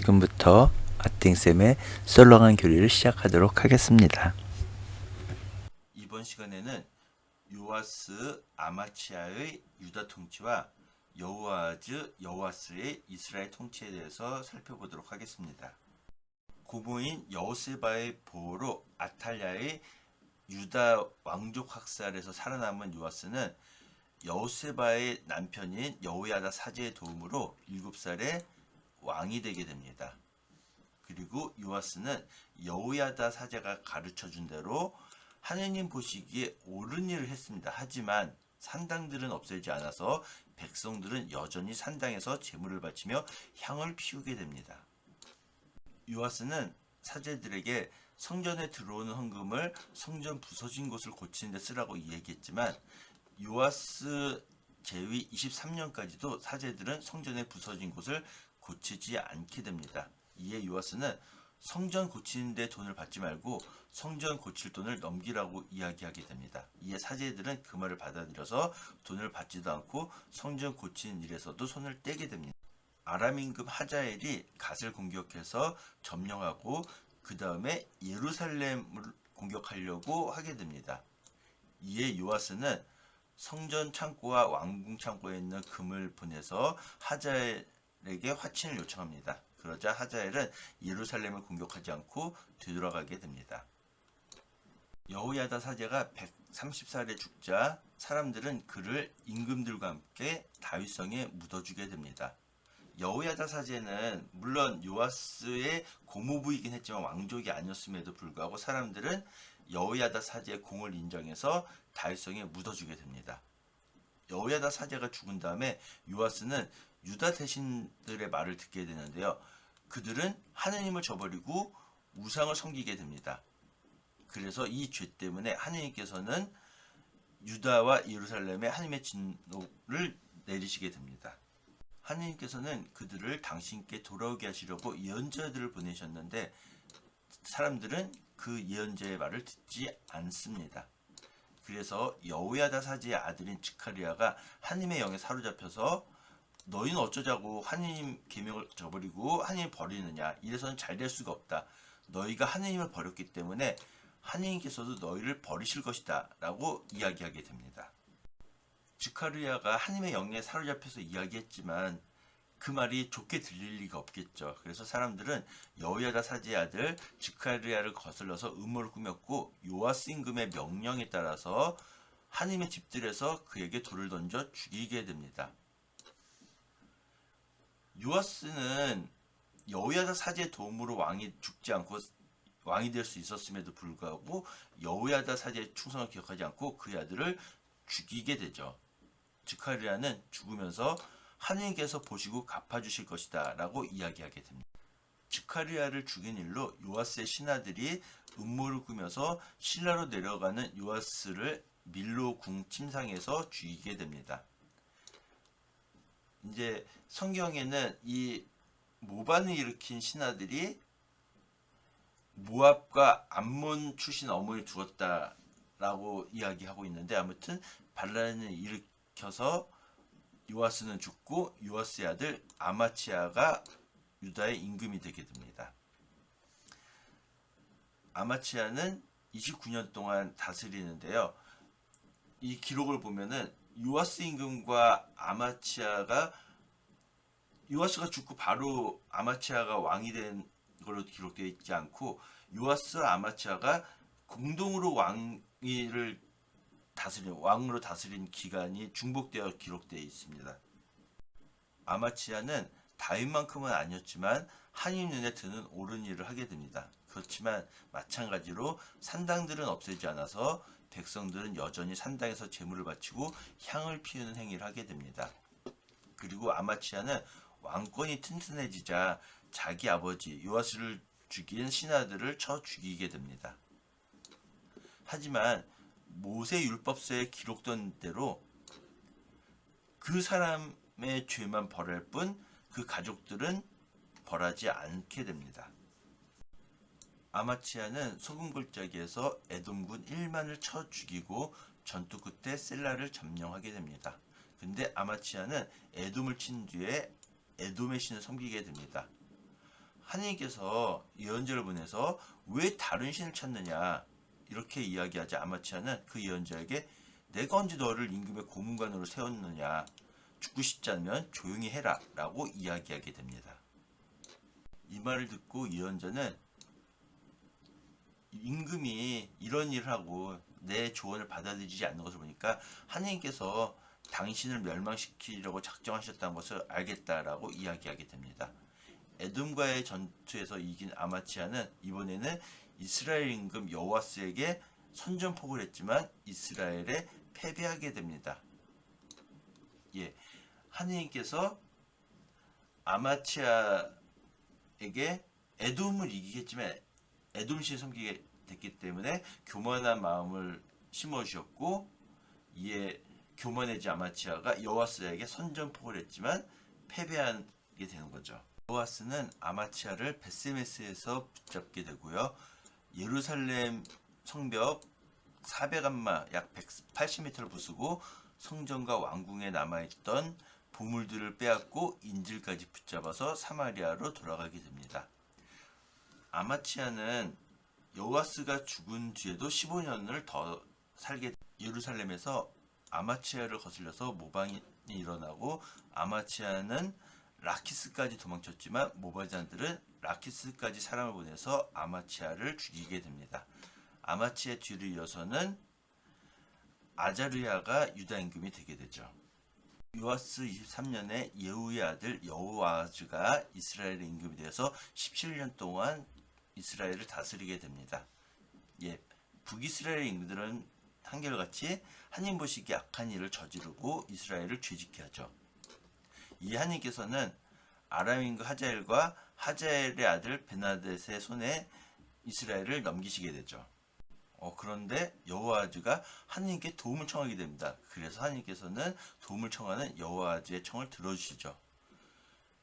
지금부터 아팅쌤의 썰렁한 교리를 시작하도록 하겠습니다. 이번 시간에는 요아스 아마치아의 유다 통치와 여호아즈 여호아스의 이스라엘 통치에 대해서 살펴보도록 하겠습니다. 고모인 여호세바의 보호로 아탈랴의 유다 왕족 학살에서 살아남은 요아스는 여호세바의 남편인 여호야다 사제의 도움으로 7살에 왕이 되게 됩니다. 그리고 요아스는 여호야다 사제가 가르쳐준 대로 하느님 보시기에 옳은 일을 했습니다. 하지만 산당들은 없애지 않아서 백성들은 여전히 산당에서 제물을 바치며 향을 피우게 됩니다. 요아스는 사제들에게 성전에 들어오는 헌금을 성전 부서진 곳을 고치는 데 쓰라고 이야기했지만 요아스 제위 23년까지도 사제들은 성전의 부서진 곳을 고치지 않게 됩니다. 이에 요아스는 성전 고치는 데 돈을 받지 말고 성전 고칠 돈을 넘기라고 이야기하게 됩니다. 이에 사제들은 그 말을 받아들여서 돈을 받지도 않고 성전 고치는 일에서도 손을 떼게 됩니다. 아람 임금 하자엘이 갓을 공격해서 점령하고 그 다음에 예루살렘을 공격하려고 하게 됩니다. 이에 요아스는 성전 창고와 왕궁 창고에 있는 금을 보내서 하자엘에게 화친을 요청합니다. 그러자 하자엘은 예루살렘을 공격하지 않고 되돌아가게 됩니다. 여호야다 사제가 130살에 죽자 사람들은 그를 임금들과 함께 다윗성에 묻어주게 됩니다. 여호야다 사제는 물론 요아스의 고모부이긴 했지만 왕족이 아니었음에도 불구하고 사람들은 여호야다 사제의 공을 인정해서 다윗성에 묻어주게 됩니다. 여호야다 사제가 죽은 다음에 요아스는 유다 대신들의 말을 듣게 되는데요. 그들은 하느님을 저버리고 우상을 섬기게 됩니다. 그래서 이 죄 때문에 하느님께서는 유다와 예루살렘에 하느님의 진노를 내리시게 됩니다. 하느님께서는 그들을 당신께 돌아오게 하시려고 예언자들을 보내셨는데 사람들은 그 예언자의 말을 듣지 않습니다. 그래서 여호야다 사제의 아들인 즈카리아가 하느님의 영에 사로잡혀서 너희는 어쩌자고 하느님 계명을 저버리고 하느님 버리느냐, 이래서는 잘 될 수가 없다. 너희가 하느님을 버렸기 때문에 하느님께서도 너희를 버리실 것이다 라고 이야기하게 됩니다. 즈카리아가 하느님의 영에 사로잡혀서 이야기했지만 그 말이 좋게 들릴 리가 없겠죠. 그래서 사람들은 여호야다 사제의 아들 즈카리아를 거슬러서 음모를 꾸몄고 요아스 임금의 명령에 따라서 하느님의 집들에서 그에게 돌을 던져 죽이게 됩니다. 요아스는 여호야다 사제의 도움으로 왕이 죽지 않고 왕이 될 수 있었음에도 불구하고 여호야다 사제의 충성을 기억하지 않고 그의 아들을 죽이게 되죠. 즈카리아는 죽으면서 하느님께서 보시고 갚아주실 것이다 라고 이야기하게 됩니다. 즈카리아를 죽인 일로 요아스의 신하들이 음모를 꾸며서 신라로 내려가는 요아스를 밀로 궁 침상에서 죽이게 됩니다. 이제 성경에는 이 모반을 일으킨 신하들이 모압과 암몬 출신 어머니를 죽었다라고 이야기하고 있는데 아무튼 반란을 일으켜서 요아스는 죽고 요아스의 아들 아마치아가 유다의 임금이 되게 됩니다. 아마치아는 29년 동안 다스리는데요. 이 기록을 보면은 요아스 임금과 요아스가 죽고 바로 아마치아가 왕이 된 걸로 기록되어 있지 않고 요아스와 아마치아가 공동으로 왕으로 다스린 기간이 중복되어 기록되어 있습니다. 아마치아는 다윗만큼은 아니었지만 하느님 눈에 드는 옳은 일을 하게 됩니다. 그렇지만 마찬가지로 산당들은 없애지 않아서 백성들은 여전히 산당에서 제물을 바치고 향을 피우는 행위를 하게 됩니다. 그리고 아마치아는 왕권이 튼튼해지자 자기 아버지 요아스를 죽인 신하들을 쳐 죽이게 됩니다. 하지만 모세 율법서에 기록된 대로 그 사람의 죄만 벌할 뿐 그 가족들은 벌하지 않게 됩니다. 아마치아는 소금 골짜기에서 에돔군 1만을 쳐 죽이고 전투 끝에 셀라를 점령하게 됩니다. 근데 아마치아는 에돔을 친 뒤에 에돔의 신을 섬기게 됩니다. 하느님께서 예언자를 보내서 왜 다른 신을 찾느냐 이렇게 이야기하자 아마치아는 그 예언자에게 내가 언제 너를 임금의 고문관으로 세웠느냐, 죽고 싶지 않으면 조용히 해라 라고 이야기하게 됩니다. 이 말을 듣고 예언자는 임금이 이런 일을 하고 내 조언을 받아들이지 않는 것을 보니까 하느님께서 당신을 멸망시키려고 작정하셨다는 것을 알겠다라고 이야기하게 됩니다. 에돔과의 전투에서 이긴 아마치아는 이번에는 이스라엘 임금 여호와스에게 선전포고를 했지만 이스라엘에 패배하게 됩니다. 예, 하느님께서 아마치아에게 에돔을 이기겠지만 에돔신을 섬기게 됐기 때문에 교만한 마음을 심어주셨고, 이에 교만해진 아마치아가 여호와스에게 선전포고를 했지만 패배하게 되는 거죠. 여호와스는 아마치아를 베스메스에서 붙잡게 되고요. 예루살렘 성벽 400안마 약 180m를 부수고 성전과 왕궁에 남아있던 보물들을 빼앗고 인질까지 붙잡아서 사마리아로 돌아가게 됩니다. 아마치아는 여호와스가 죽은 뒤에도 15년을 더 살게 됩니다. 예루살렘에서 아마치아를 거슬려서 모방이 일어나고 아마치아는 라키스까지 도망쳤지만 모바잔들은 라키스까지 사람을 보내서 아마치아를 죽이게 됩니다. 아마치아 뒤를 이어서는 아자르야가 유다 임금이 되게 되죠. 요아스 23년에 예후의 아들 여호아즈가 이스라엘의 임금이 되어서 17년 동안 이스라엘을 다스리게 됩니다. 예, 북이스라엘 임금들은 한결같이 하나님 보시기에 악한 일을 저지르고 이스라엘을 죄짓게 하죠. 이 하나님께서는 아람 임금 하자엘과 하자엘의 아들 베나댓의 손에 이스라엘을 넘기시게 되죠. 그런데 여호아즈가 하나님께 도움을 청하게 됩니다. 그래서 하나님께서는 도움을 청하는 여호아즈의 청을 들어주시죠.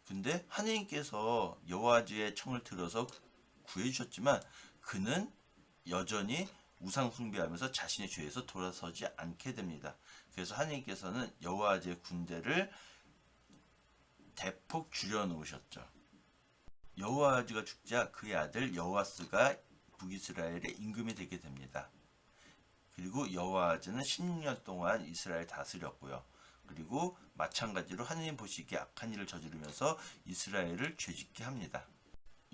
근데 하나님께서 여호아즈의 청을 들어서 구해주셨지만 그는 여전히 우상 숭배하면서 자신의 죄에서 돌아서지 않게 됩니다. 그래서 하나님께서는 여호아즈의 군대를 대폭 줄여놓으셨죠. 여호아즈가 죽자 그의 아들 여호아스가 북이스라엘의 임금이 되게 됩니다. 그리고 여호아즈는 16년 동안 이스라엘 다스렸고요. 그리고 마찬가지로 하느님 보시기에 악한 일을 저지르면서 이스라엘을 죄짓게 합니다.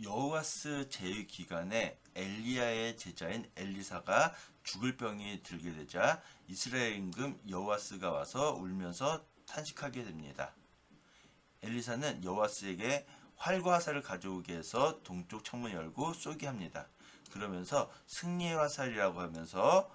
여호아스 제위 기간에 엘리야의 제자인 엘리사가 죽을 병이 들게 되자 이스라엘 임금 여호아스가 와서 울면서 탄식하게 됩니다. 엘리사는 여호아스에게 활과 화살을 가져오게 해서 동쪽 창문을 열고 쏘게 합니다. 그러면서 승리의 화살이라고 하면서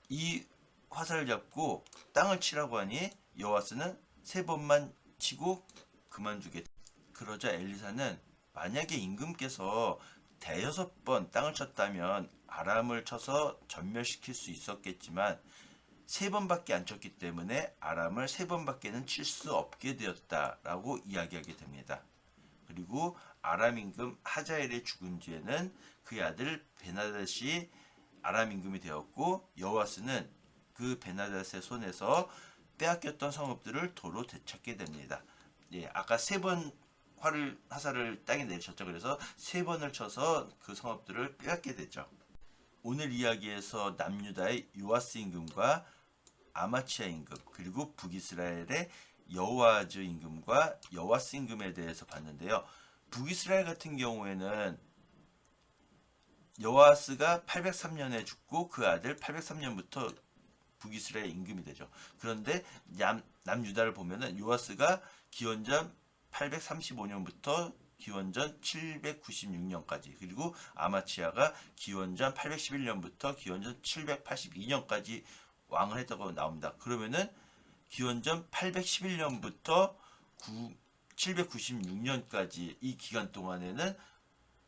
이 화살을 잡고 땅을 치라고 하니 여호아스는 3번만 치고 그만두게 됩니다. 그러자 엘리사는 만약에 임금께서 대여섯 번 땅을 쳤다면 아람을 쳐서 전멸시킬 수 있었겠지만 3번밖에 안 쳤기 때문에 아람을 3번밖에는 칠 수 없게 되었다라고 이야기하게 됩니다. 그리고 아람 임금 하자엘의 죽은 뒤에는 그의 아들 베나닷이 아람 임금이 되었고 여호아스는 그 베나닷의 손에서 빼앗겼던 성읍들을 도로 되찾게 됩니다. 예, 아까 3번 화살을 땅에 내리셨죠. 그래서 3번을 쳐서 그 성읍들을 빼앗게 되죠. 오늘 이야기에서 남유다의 요아스 임금과 아마치아 임금 그리고 북이스라엘의 여호아즈 임금과 여호아스 임금에 대해서 봤는데요. 북이스라엘 같은 경우에는 여호아스가 803년에 죽고 그 아들 803년부터 북이스라엘 임금이 되죠. 그런데 남유다를 보면은 요아스가 기원전 835년부터 기원전 796년까지 그리고 아마치아가 기원전 811년부터 기원전 782년까지 왕을 했다고 나옵니다. 그러면은 기원전 811년부터 796년까지 이 기간 동안에는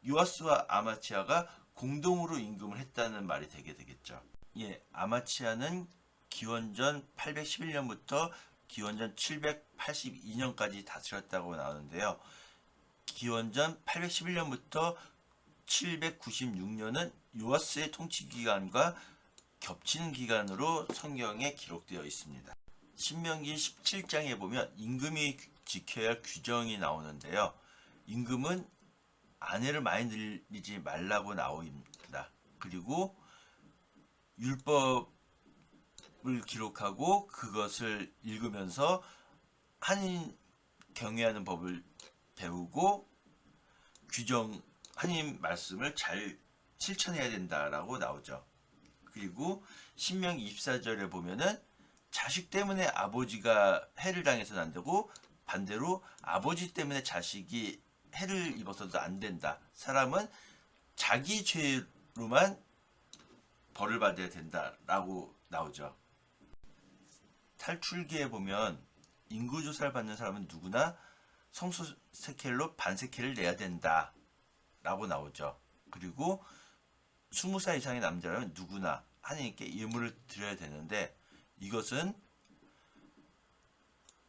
요아스와 아마치아가 공동으로 임금을 했다는 말이 되겠죠. 예, 아마치아는 기원전 811년부터 기원전 782년까지 다스렸다고 나오는데요. 기원전 811년부터 796년은 요아스의 통치 기간과 겹치는 기간으로 성경에 기록되어 있습니다. 신명기 17장에 보면 임금이 지켜야 할 규정이 나오는데요. 임금은 아내를 많이 늘리지 말라고 나옵니다. 그리고 율법을 기록하고 그것을 읽으면서 하나님 경외하는 법을 배우고 하나님 말씀을 잘 실천해야 된다라고 나오죠. 그리고 신명기 24절에 보면은 자식 때문에 아버지가 해를 당해서는 안 되고 반대로 아버지 때문에 자식이 해를 입어서도 안 된다. 사람은 자기 죄로만 벌을 받아야 된다라고 나오죠. 탈출기에 보면 인구조사를 받는 사람은 누구나 성소세켈로 반세켈을 내야 된다라고 나오죠. 그리고 20살 이상의 남자라면 누구나 하나님께 예물을 드려야 되는데 이것은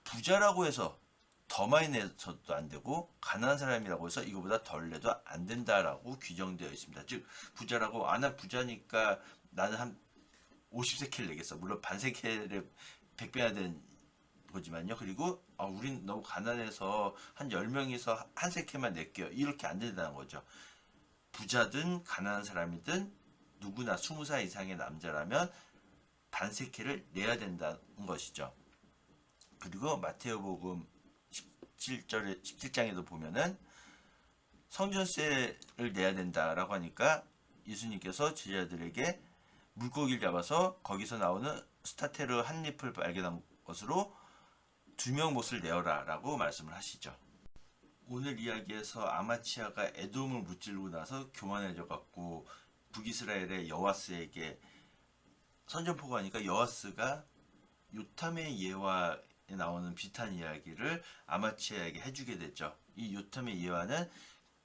부자라고 해서 더 많이 내서도 안 되고 가난한 사람이라고 해서 이거보다 덜 내도 안 된다라고 규정되어 있습니다. 즉 부자라고 난 부자니까 나는 한 50세켈 내겠어. 물론 반세켈에 100배나 되는 거지만요. 그리고 우린 너무 가난해서 한 10명이서 한 세켈만 낼게요. 이렇게 안 된다는 거죠. 부자든 가난한 사람이든 누구나 20살 이상의 남자라면 반세켈을 내야 된다는 것이죠. 그리고 마테오복음 17장에도 보면은 성전세를 내야 된다라고 하니까 예수님께서 제자들에게 물고기를 잡아서 거기서 나오는 스타테르 한 잎을 발견한 것으로 2명 못을 내어라 라고 말씀을 하시죠. 오늘 이야기에서 아마치아가 에돔을 무찌르고 나서 교만해져 갖고 북이스라엘의 여호와스에게 선전포고 하니까 여호와스가 요탐의 예화에 나오는 비슷한 이야기를 아마치아에게 해주게 됐죠. 이 요탐의 예화는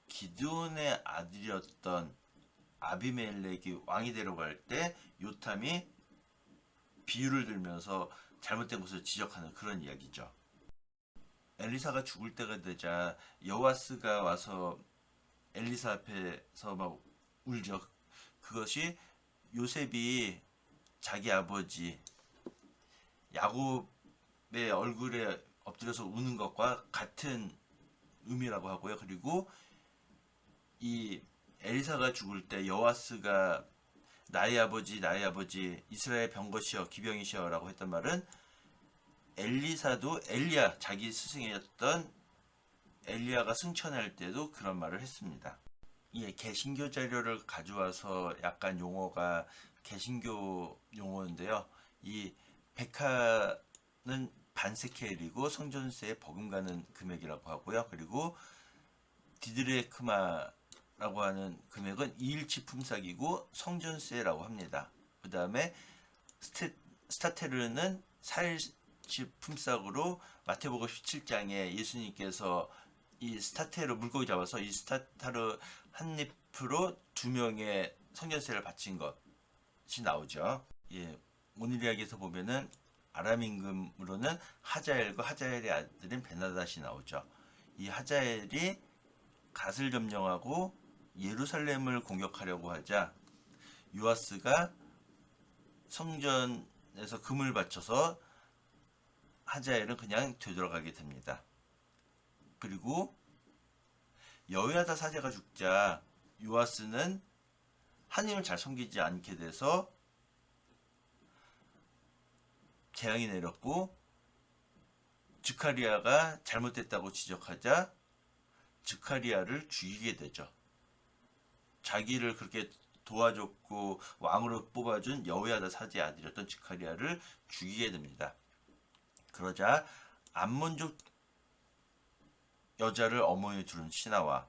기드온의 아들이었던 아비멜렉이 왕이 되려갈 때 요탐이 비유를 들면서 잘못된 것을 지적하는 그런 이야기죠. 엘리사가 죽을 때가 되자 여호와스가 와서 엘리사 앞에서 막 울죠. 그것이 요셉이 자기 아버지 야곱의 얼굴에 엎드려서 우는 것과 같은 의미라고 하고요. 그리고 이 엘리사가 죽을 때 여호와스가 나의 아버지 이스라엘 병것이여 기병이시여 라고 했던 말은 엘리사도 엘리야 자기 스승이었던 엘리야가 승천할 때도 그런 말을 했습니다. 개신교 자료를 가져와서 약간 용어가 개신교 용어인데요. 이 백화는 반세켈이고 성전세에 버금가는 금액이라고 하고요. 그리고 디드레크마라고 하는 금액은 2일치 품삯이고 성전세라고 합니다. 그 다음에 스타테르는 4일치 품삯으로 마태복음 17장에 예수님께서 이 스타테르 물고기 잡아서 이 스타테르 한 잎으로 2명의 성전세를 바친 것이 나오죠. 오늘 이야기에서 보면은 아람 임금으로는 하자엘과 하자엘의 아들인 베나닷이 나오죠. 이 하자엘이 갓을 점령하고 예루살렘을 공격하려고 하자 요아스가 성전에서 금을 바쳐서 하자엘은 그냥 되돌아가게 됩니다. 그리고 여호야다 사제가 죽자 요아스는 하나님을 잘 섬기지 않게 돼서 재앙이 내렸고 즈카리아가 잘못됐다고 지적하자 즈카리아를 죽이게 되죠. 자기를 그렇게 도와줬고 왕으로 뽑아준 여호야다 사제 아들이었던 즈카리아를 죽이게 됩니다. 그러자 암몬족 여자를 어머니 두른 신하와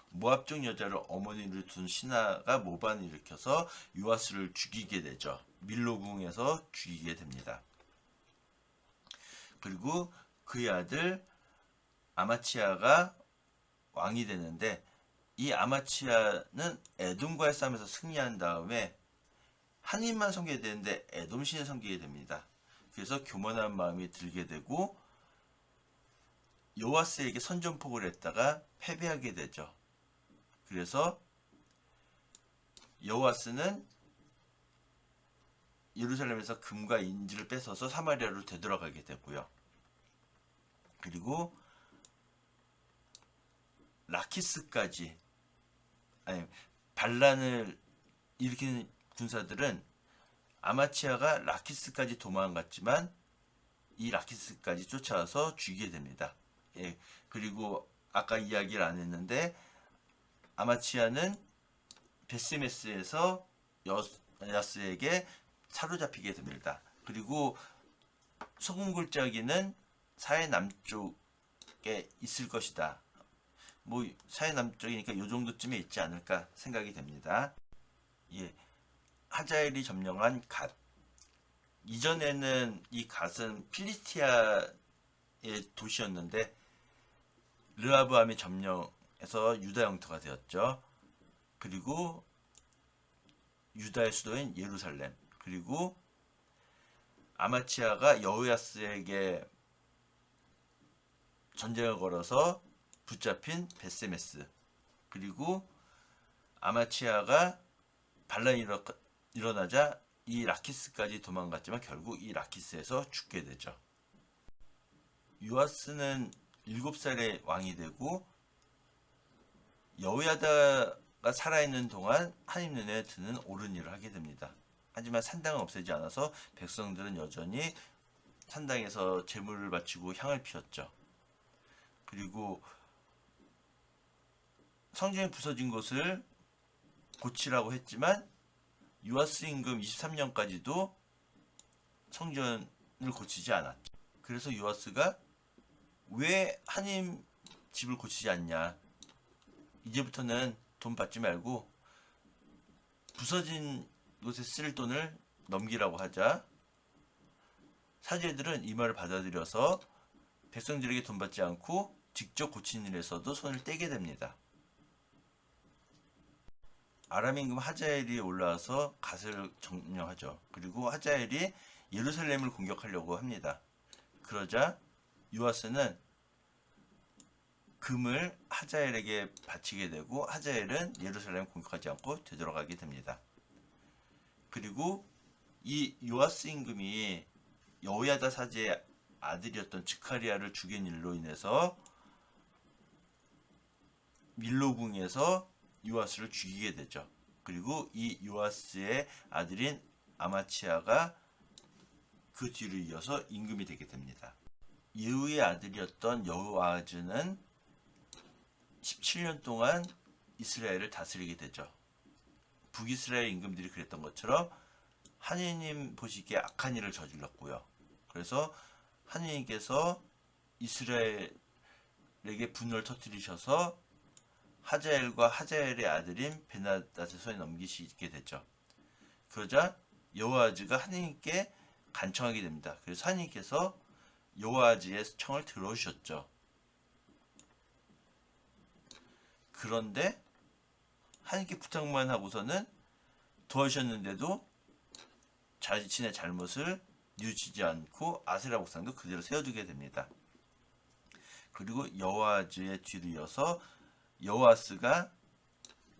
모압족 여자를 어머니를 둔 신하가 모반을 일으켜서 요아스를 죽이게 되죠. 밀로궁에서 죽이게 됩니다. 그리고 그의 아들 아마치아가 왕이 되는데 이 아마치아는 에돔과의 싸움에서 승리한 다음에 하나님만 섬기게 되는데 에돔 신을 섬기게 됩니다. 그래서 교만한 마음이 들게 되고 요아스에게 선전포고를 했다가 패배하게 되죠. 그래서 여호와스는 예루살렘에서 금과 인지를 뺏어서 사마리아로 되돌아가게 되고요. 그리고 라키스까지, 아니 반란을 일으키는 군사들은 아마치아가 라키스까지 도망갔지만 이 라키스까지 쫓아와서 죽이게 됩니다. 예, 그리고 아까 이야기를 안 했는데 아마치아는 베스메스에서 여호야스에게 사로잡히게 됩니다. 그리고 소금 골짜기는 사해 남쪽에 있을 것이다. 뭐 사해 남쪽이니까 이 정도쯤에 있지 않을까 생각이 됩니다. 예, 하자엘이 점령한 갓. 이전에는 이 갓은 필리스티아의 도시였는데 르하브암이 점령해서 유다 영토가 되었죠. 그리고 유다의 수도인 예루살렘, 그리고 아마치아가 여호야스에게 전쟁을 걸어서 붙잡힌 베세메스, 그리고 아마치아가 반란이 일어나자 이 라키스까지 도망갔지만 결국 이 라키스에서 죽게 되죠. 요아스는 7살에 왕이 되고 여호야다가 살아있는 동안 하나님 눈에 드는 옳은 일을 하게 됩니다. 하지만 산당은 없애지 않아서 백성들은 여전히 산당에서 제물을 바치고 향을 피웠죠. 그리고 성전이 부서진 것을 고치라고 했지만 요아스 임금 23년까지도 성전을 고치지 않았죠. 그래서 요아스가 왜 하나님 집을 고치지 않냐, 이제부터는 돈 받지 말고 부서진 곳에 쓸 돈을 넘기라고 하자 사제들은 이 말을 받아들여서 백성들에게 돈 받지 않고 직접 고치는 일에서도 손을 떼게 됩니다. 아람 임금 하자엘이 올라와서 갓을 점령하죠. 그리고 하자엘이 예루살렘을 공격하려고 합니다. 그러자 요아스는 금을 하자엘에게 바치게 되고 하자엘은 예루살렘을 공격하지 않고 되돌아가게 됩니다. 그리고 이 요아스 임금이 여호야다 사제의 아들이었던 즈카리아를 죽인 일로 인해서 밀로궁에서 요아스를 죽이게 되죠. 그리고 이 요아스의 아들인 아마치아가 그 뒤를 이어서 임금이 되게 됩니다. 예후의 아들이었던 여호아하즈는 17년 동안 이스라엘을 다스리게 되죠. 북이스라엘 임금들이 그랬던 것처럼 하느님 보시기에 악한 일을 저질렀고요. 그래서 하느님께서 이스라엘에게 분노를 터뜨리셔서 하자엘과 하자엘의 아들인 베나닷의 손에 넘기시게 되죠. 그러자 여호아하즈가 하느님께 간청하게 됩니다. 그래서 하느님께서 여호아하즈의 청을 들어주셨죠. 그런데 하느님께 부탁만 하고서는 도와주셨는데도 자신의 잘못을 뉘우치지 않고 아세라 목상도 그대로 세워두게 됩니다. 그리고 여호아하즈의 뒤를 이어서 여호아스가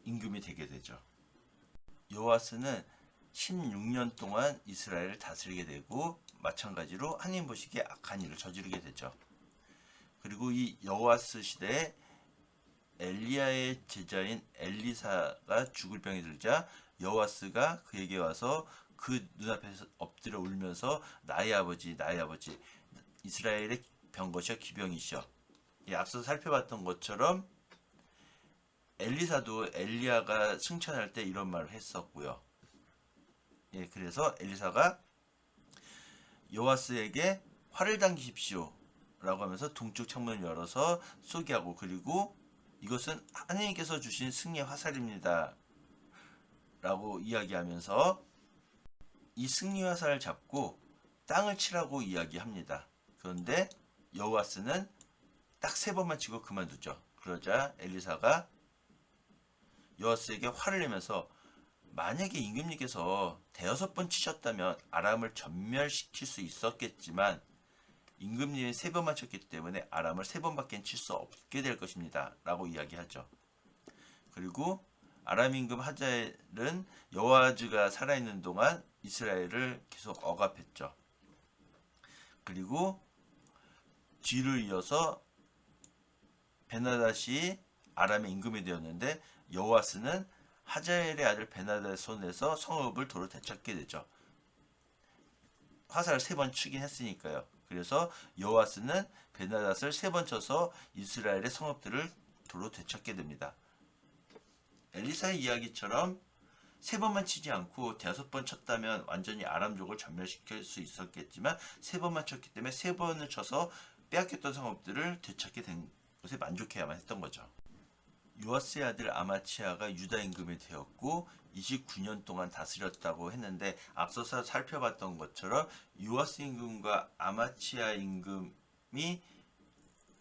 임금이 되게 되죠. 여호아스는 16년 동안 이스라엘을 다스리게 되고 마찬가지로 하나님 보시기에 악한 일을 저지르게 되죠. 그리고 이 여호아스 시대에 엘리야의 제자인 엘리사가 죽을 병이 들자 여호아스가 그에게 와서 그 눈앞에서 엎드려 울면서 나의 아버지 이스라엘의 병것이여 기병이시여. 앞서 살펴봤던 것처럼 엘리사도 엘리야가 승천할 때 이런 말을 했었고요. 그래서 엘리사가 여호아스에게 활을 당기십시오 라고 하면서 동쪽 창문을 열어서 쏘게 하고, 그리고 이것은 하나님께서 주신 승리의 화살입니다 라고 이야기하면서 이 승리 화살을 잡고 땅을 치라고 이야기합니다. 그런데 여호아스는 딱 3번만 치고 그만두죠. 그러자 엘리사가 여호아스에게 화를 내면서 만약에 임금님께서 5번 치셨다면 아람을 전멸시킬 수 있었겠지만 임금님이 3번만 쳤기 때문에 아람을 3번밖에 칠 수 없게 될 것입니다 라고 이야기하죠. 그리고 아람 임금 하자엘은 여호아하즈가 살아있는 동안 이스라엘을 계속 억압했죠. 그리고 뒤를 이어서 베나닷이 아람의 임금이 되었는데 여호아스는 하자엘의 아들 베나다의 손에서 성읍을 도로 되찾게 되죠. 화살을 3번 치긴 했으니까요. 그래서 여호아스는 베나닷을 3번 쳐서 이스라엘의 성읍들을 도로 되찾게 됩니다. 엘리사의 이야기처럼 3번만 치지 않고 5번 쳤다면 완전히 아람족을 전멸시킬 수 있었겠지만 3번만 쳤기 때문에 3번을 쳐서 빼앗겼던 성읍들을 되찾게 된 것에 만족해야만 했던 거죠. 요아스의 아들 아마치아가 유다 임금이 되었고 29년 동안 다스렸다고 했는데 앞서서 살펴봤던 것처럼 요아스 임금과 아마치아 임금이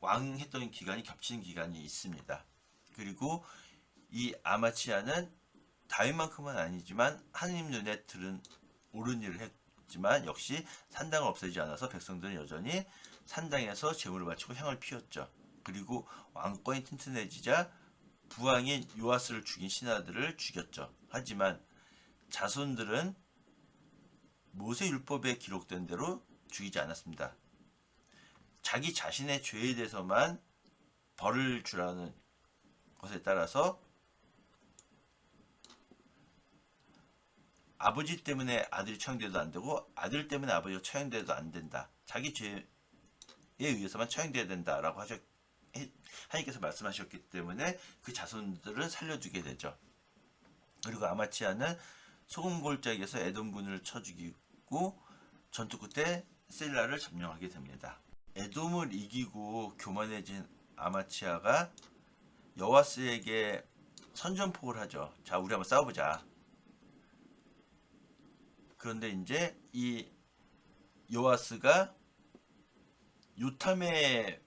왕했던 기간이 겹치는 기간이 있습니다. 그리고 이 아마치아는 다윗만큼은 아니지만 하느님 눈에 들은 옳은 일을 했지만 역시 산당을 없애지 않아서 백성들은 여전히 산당에서 제물을 바치고 향을 피웠죠. 그리고 왕권이 튼튼해지자 부왕인 요아스를 죽인 신하들을 죽였죠. 하지만 자손들은 모세 율법에 기록된 대로 죽이지 않았습니다. 자기 자신의 죄에 대해서만 벌을 주라는 것에 따라서 아버지 때문에 아들이 처형돼도 안 되고 아들 때문에 아버지가 처형돼도 안 된다. 자기 죄에 의해서만 처형돼야 된다라고 하나님께서 말씀하셨기 때문에 그 자손들은 살려주게 되죠. 그리고 아마치아는 소금골짜기에서 에돔군을 쳐 죽이고 전투 끝에 셀라를 점령하게 됩니다. 에돔을 이기고 교만해진 아마치아가 여호아스에게 선전포고를 하죠. 자, 우리 한번 싸워보자. 그런데 이제 이 요아스가 요탐의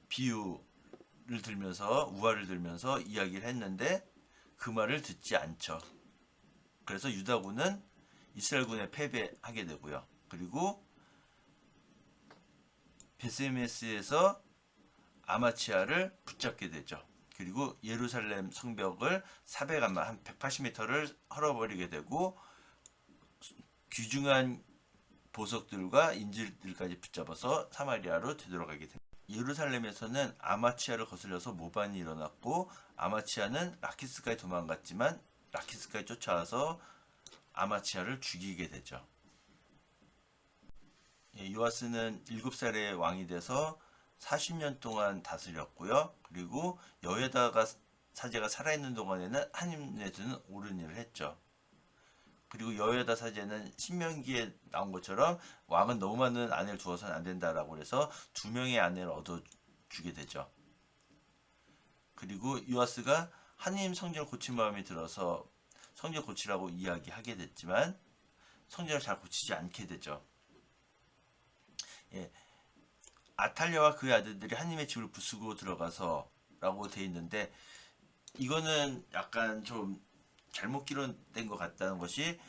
비유를 들면서 우화를 들면서 이야기를 했는데 그 말을 듣지 않죠. 그래서 유다군은 이스라엘군에 패배하게 되고요. 그리고 베스메스에서 아마치아를 붙잡게 되죠. 그리고 예루살렘 성벽을 400안마 한 180m를 헐어버리게 되고 귀중한 보석들과 인질들까지 붙잡아서 사마리아로 되돌아가게 됩니다. 예루살렘에서는 아마치아를 거슬려서 모반이 일어났고 아마치아는 라키스까지 도망갔지만 라키스까지 쫓아와서 아마치아를 죽이게 되죠. 요아스는 7살의 왕이 돼서 40년 동안 다스렸고요. 그리고 여호야다 사제가 살아있는 동안에는 하나님의 눈에 옳은 일을 했죠. 그리고 여호야다 사제는 신명기에 나온 것처럼 왕은 너무 많은 아내를 두어서는 안 된다라고 해서 2명의 아내를 얻어주게 되죠. 그리고 요아스가 하나님 성전을 고친 마음이 들어서 성전 고치라고 이야기하게 됐지만 성전을 잘 고치지 않게 되죠. 아탈랴와 그의 아들들이 하나님의 집을 부수고 들어가서 라고 돼 있는데 이거는 약간 좀 잘못 기록된 것 같다는 것이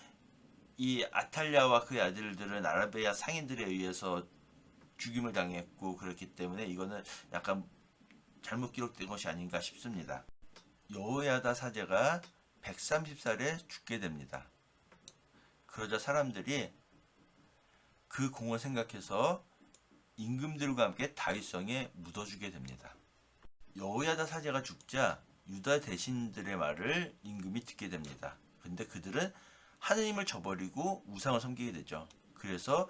이 아탈랴와 그의 아들들은 아라비아 상인들에 의해서 죽임을 당했고 그렇기 때문에 이거는 약간 잘못 기록된 것이 아닌가 싶습니다. 여호야다 사제가 130살에 죽게 됩니다. 그러자 사람들이 그 공을 생각해서 임금들과 함께 다윗성에 묻어주게 됩니다. 여호야다 사제가 죽자 유다 대신들의 말을 임금이 듣게 됩니다. 근데 그들은 하느님을 저버리고 우상을 섬기게 되죠. 그래서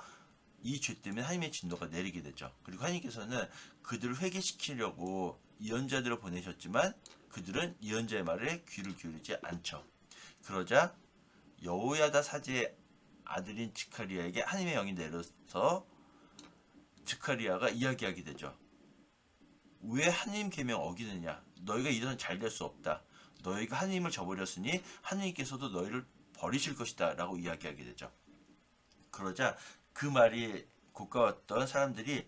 이 죄 때문에 하나님의 진노가 내리게 되죠. 그리고 하나님께서는 그들을 회개시키려고 예언자들을 보내셨지만 그들은 예언자의 말에 귀를 기울이지 않죠. 그러자 여호야다 사제의 아들인 즈카리아에게 하나님의 영이 내려서 즈카리아가 이야기하게 되죠. 왜 하나님 계명 어기느냐? 너희가 이대로는 잘 될 수 없다. 너희가 하나님을 저버렸으니 하나님께서도 너희를 버리실 것이다 라고 이야기하게 되죠. 그러자 그 말이 고가웠던 사람들이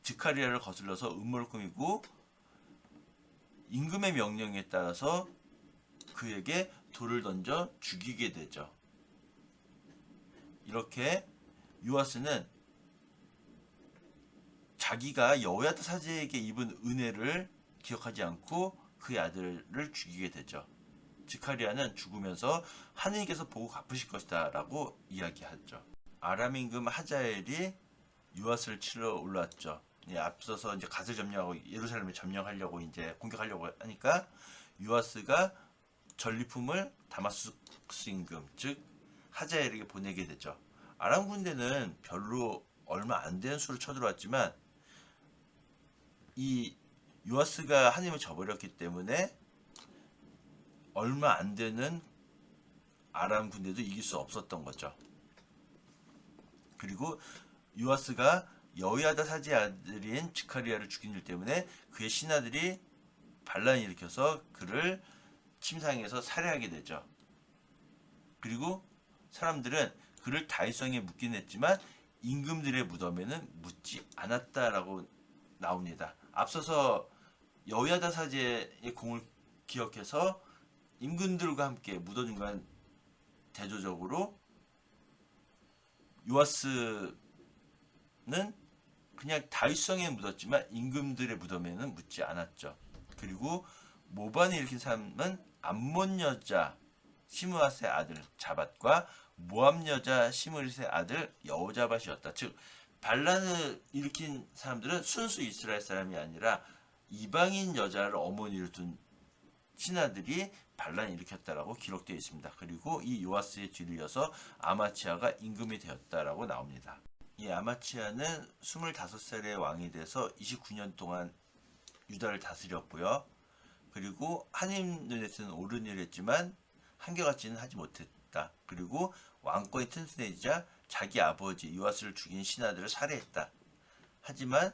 즈카리아를 거슬러서 음모를 꾸미고 임금의 명령에 따라서 그에게 돌을 던져 죽이게 되죠. 이렇게 요아스는 자기가 여호야다 사제에게 입은 은혜를 기억하지 않고 그의 아들을 죽이게 되죠. 즈카리아는 죽으면서 하느님께서 보고 갚으실 것이다 라고 이야기하죠. 아람 임금 하자엘이 요아스를 치러 올랐죠. 앞서서 이제 갓을 점령하고 예루살렘을 점령하려고 이제 공격하려고 하니까 요아스가 전리품을 다마스쿠스 임금 즉 하자엘에게 보내게 되죠. 아람 군대는 별로 얼마 안 되는 수를 쳐들어왔지만 이 요아스가 하나님을 저버렸기 때문에 얼마 안 되는 아람 군대도 이길 수 없었던 거죠. 그리고 요아스가 여호야다 사제 아들인 즈카리아를 죽인 일 때문에 그의 신하들이 반란을 일으켜서 그를 침상에서 살해하게 되죠. 그리고 사람들은 그를 다윗성에 묻긴 했지만 임금들의 무덤에는 묻지 않았다라고 나옵니다. 앞서서 여호야다 사제의 공을 기억해서 임금들과 함께 묻어준 건 대조적으로 요아스는 그냥 다윗성에 묻었지만 임금들의 무덤에는 묻지 않았죠. 그리고 모반을 일으킨 사람은 암몬 여자 시므앗의 아들 자밧과 모압 여자 시므릿의 아들 여호자밧이었다. 즉 반란을 일으킨 사람들은 순수 이스라엘 사람이 아니라 이방인 여자를 어머니로 둔 신하들이 반란을 일으켰다라고 기록되어 있습니다. 그리고 이 요아스의 뒤를 이어서 아마치아가 임금이 되었다라고 나옵니다. 이 아마치아는 25살의 왕이 돼서 29년 동안 유다를 다스렸고요. 그리고 하나님 눈에서는 옳은 일을 했지만 한결같지는 하지 못했다. 그리고 왕권이 튼튼해지자 자기 아버지 요아스를 죽인 신하들을 살해했다. 하지만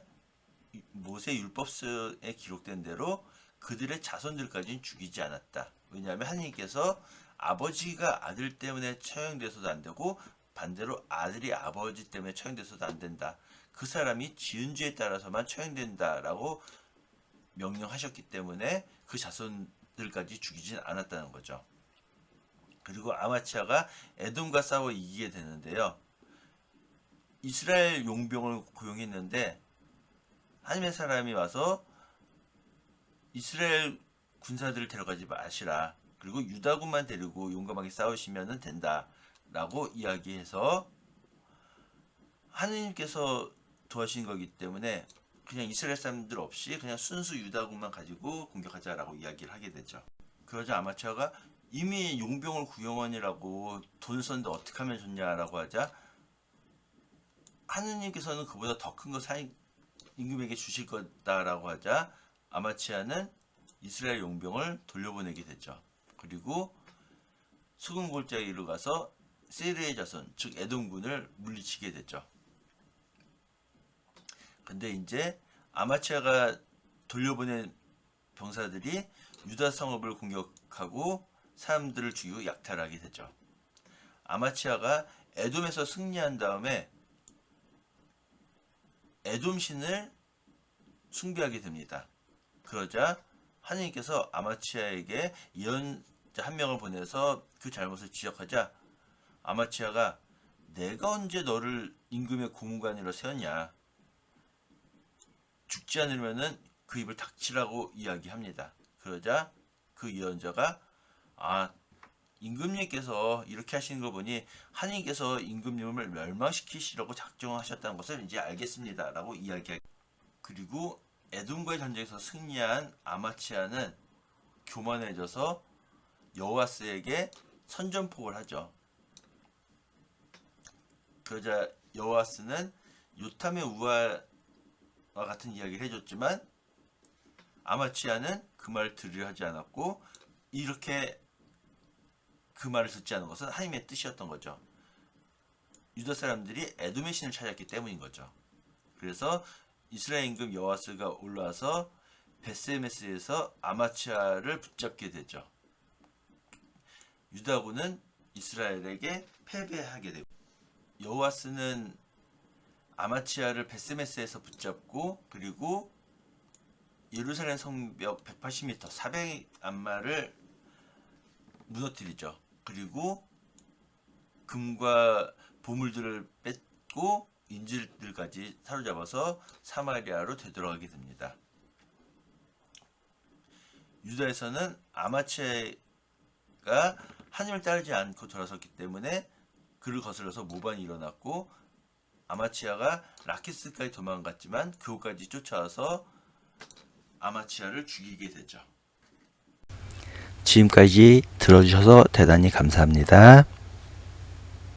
모세 율법서에 기록된 대로 그들의 자손들까지는 죽이지 않았다. 왜냐하면 하나님께서 아버지가 아들 때문에 처형돼서도 안 되고 반대로 아들이 아버지 때문에 처형돼서도 안 된다. 그 사람이 지은 죄에 따라서만 처형된다라고 명령하셨기 때문에 그 자손들까지 죽이진 않았다는 거죠. 그리고 아마치아가 에돔과 싸워 이기게 되는데요. 이스라엘 용병을 고용했는데 하나님의 사람이 와서 이스라엘 군사들을 데려가지 마시라. 그리고 유다군만 데리고 용감하게 싸우시면 된다라고 이야기해서 하느님께서 도와주신 거기 때문에 그냥 이스라엘 사람들 없이 그냥 순수 유다군만 가지고 공격하자라고 이야기를 하게 되죠. 그러자 아마치아가 이미 용병을 구경원이라고 돈을 썼는데 어떻게 하면 좋냐라고 하자 하느님께서는 그보다 더 큰 거 임금에게 주실 거다라고 하자 아마치아는 이스라엘 용병을 돌려보내게 되죠. 그리고 수금 골짜기에 이르러 가서 세르의 자손 즉 에돔군을 물리치게 되죠. 근데 이제 아마치아가 돌려보낸 병사들이 유다 성읍을 공격하고 사람들을 죽이고 약탈하게 되죠. 아마치아가 에돔에서 승리한 다음에 에돔 신을 숭배하게 됩니다. 그러자 하느님께서 아마치아에게 예언자 한 명을 보내서 그 잘못을 지적하자 아마치아가 내가 언제 너를 임금의 고문관으로 세웠냐. 죽지 않으면은 그 입을 닥치라고 이야기합니다. 그러자 그 예언자가 임금님께서 이렇게 하시는 거 보니 하느님께서 임금님을 멸망시키시려고 작정하셨다는 것을 이제 알겠습니다. 라고 이야기하고 그리고 에돔과의 전쟁에서 승리한 아마치아는 교만해져서 여호와스에게 선전포고를 하죠. 그러자 여호와스는 요탐의 우화와 같은 이야기를 해줬지만 아마치아는 그 말을 들으려 하지 않았고 이렇게 그 말을 듣지 않은 것은 하나님의 뜻이었던 거죠. 유다 사람들이 에돔의 신을 찾았기 때문인 거죠. 그래서 이스라엘 임금 여호와스가 올라와서 베스메스에서 아마치아를 붙잡게 되죠. 유다군은 이스라엘에게 패배하게 되고 여호와스는 아마치아를 베스메스에서 붙잡고 그리고 예루살렘 성벽 180m 400안마를 무너뜨리죠. 그리고 금과 보물들을 뺏고 인질들까지 사로잡아서 사마리아로 되돌아가게 됩니다. 유다에서는 아마치아가 하나님을 따르지 않고 돌아섰기 때문에 그를 거슬러서 모반이 일어났고 아마치아가 라키스까지 도망갔지만 그곳까지 쫓아와서 아마치아를 죽이게 되죠. 지금까지 들어주셔서 대단히 감사합니다.